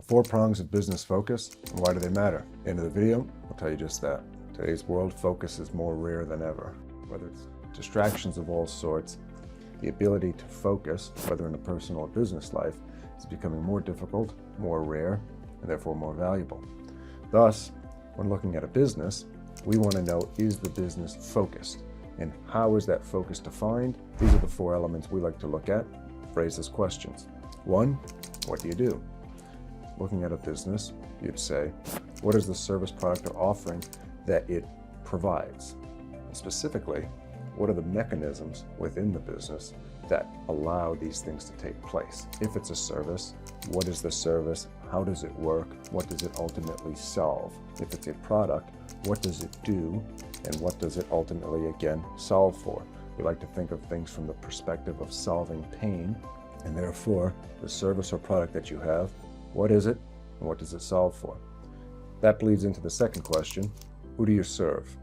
4 prongs of business focus, and why do they matter? End of the video, I'll tell you just that. Today's world, focus is more rare than ever. Whether it's distractions of all sorts, the ability to focus, whether in a personal or business life, is becoming more difficult, more rare, and therefore more valuable. Thus, when looking at a business, we want to know, is the business focused? And how is that focus defined? These are the 4 elements we like to look at, phrase as questions. 1, what do you do? Looking at a business, you'd say, what is the service, product, or offering that it provides? Specifically, what are the mechanisms within the business that allow these things to take place? If it's a service, what is the service? How does it work? What does it ultimately solve? If it's a product, what does it do? And what does it ultimately, again, solve for? We like to think of things from the perspective of solving pain, and therefore, the service or product that you have, what is it, and what does it solve for? That bleeds into the second question, who do you serve?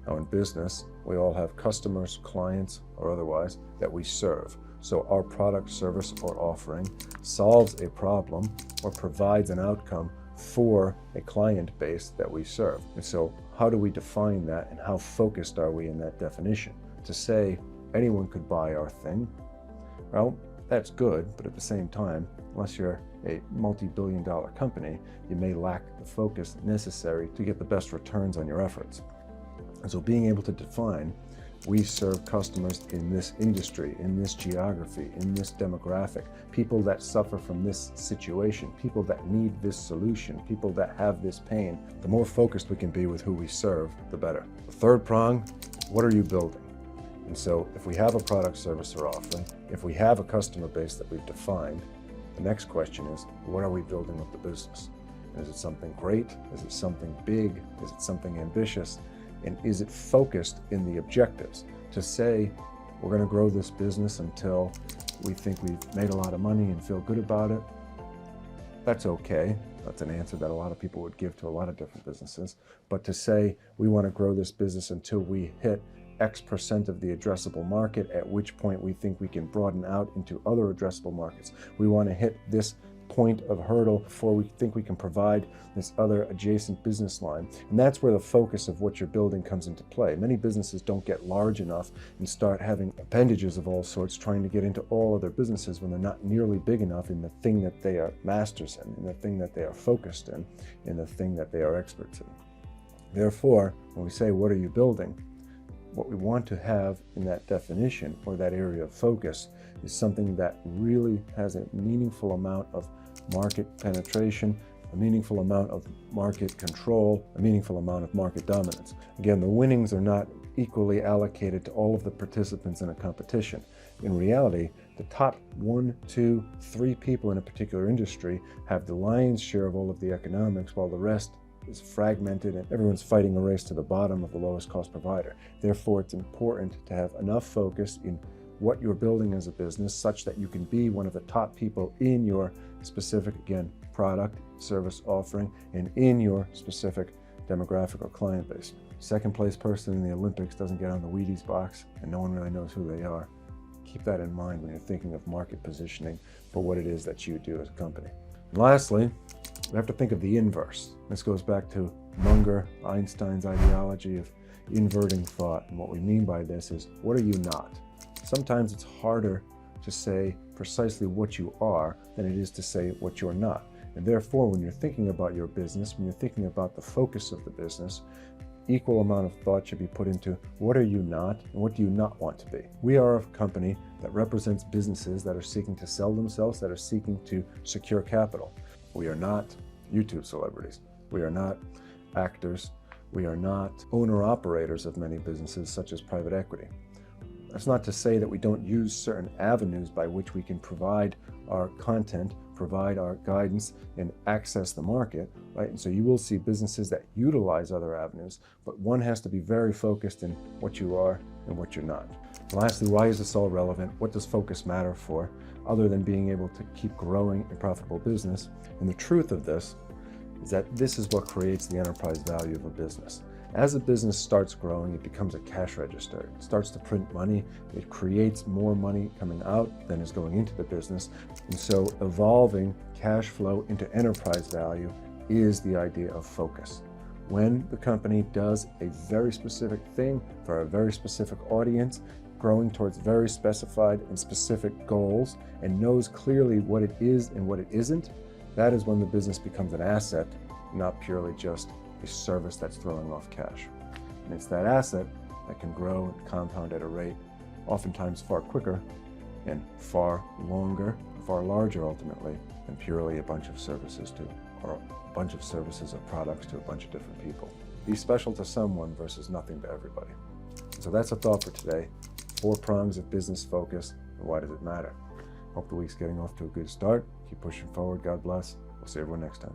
Now in business, we all have customers, clients, or otherwise that we serve. So our product, service, or offering solves a problem or provides an outcome for a client base that we serve. And so how do we define that, and how focused are we in that definition? To say anyone could buy our thing, well, that's good, but at the same time, unless you're a multi-billion-dollar company, you may lack the focus necessary to get the best returns on your efforts. And so being able to define, we serve customers in this industry, in this geography, in this demographic, people that suffer from this situation, people that need this solution, people that have this pain. The more focused we can be with who we serve, the better. The third prong, what are you building? And so if we have a product, service, or offering, if we have a customer base that we've defined, the next question is, what are we building with the business? Is it something great? Is it something big? Is it something ambitious? And is it focused in the objectives? To say, we're going to grow this business until we think we've made a lot of money and feel good about it, that's okay. That's an answer that a lot of people would give to a lot of different businesses. But to say, we want to grow this business until we hit X% of the addressable market, at which point we think we can broaden out into other addressable markets. We want to hit this point of hurdle before we think we can provide this other adjacent business line. And that's where the focus of what you're building comes into play. Many businesses don't get large enough and start having appendages of all sorts trying to get into all other businesses when they're not nearly big enough in the thing that they are masters in the thing that they are focused in the thing that they are experts in. Therefore, when we say, what are you building? What we want to have in that definition or that area of focus is something that really has a meaningful amount of market penetration, a meaningful amount of market control, a meaningful amount of market dominance. Again, the winnings are not equally allocated to all of the participants in a competition. In reality, the top 1, 2, 3 people in a particular industry have the lion's share of all of the economics, while the rest is fragmented and everyone's fighting a race to the bottom of the lowest cost provider. Therefore, it's important to have enough focus in what you're building as a business such that you can be one of the top people in your specific, again, product, service offering, and in your specific demographic or client base. Second place person in the Olympics doesn't get on the Wheaties box, and no one really knows who they are. Keep that in mind when you're thinking of market positioning for what it is that you do as a company. And lastly, we have to think of the inverse. This goes back to Munger, Einstein's ideology of inverting thought. And what we mean by this is, what are you not? Sometimes it's harder to say precisely what you are than it is to say what you're not. And therefore, when you're thinking about your business, when you're thinking about the focus of the business, equal amount of thought should be put into what are you not and what do you not want to be. We are a company that represents businesses that are seeking to sell themselves, that are seeking to secure capital. We are not YouTube celebrities. We are not actors. We are not owner-operators of many businesses such as private equity. That's not to say that we don't use certain avenues by which we can provide our content, provide our guidance, and access the market, right? And so you will see businesses that utilize other avenues, but one has to be very focused in what you are and what you're not. And lastly, why is this all relevant? What does focus matter for, other than being able to keep growing a profitable business? And the truth of this is that this is what creates the enterprise value of a business. As a business starts growing, it becomes a cash register. It starts to print money. It creates more money coming out than is going into the business. And so evolving cash flow into enterprise value is the idea of focus. When the company does a very specific thing for a very specific audience, growing towards very specified and specific goals, and knows clearly what it is and what it isn't, that is when the business becomes an asset, not purely just a service that's throwing off cash. And it's that asset that can grow and compound at a rate oftentimes far quicker and far longer, far larger ultimately, than purely a bunch of services or a bunch of services or products to a bunch of different people. Be special to someone versus nothing to everybody. So that's a thought for today. 4 prongs of business focus, and why does it matter? Hope the week's getting off to a good start. Keep pushing forward. God bless. We'll see everyone next time.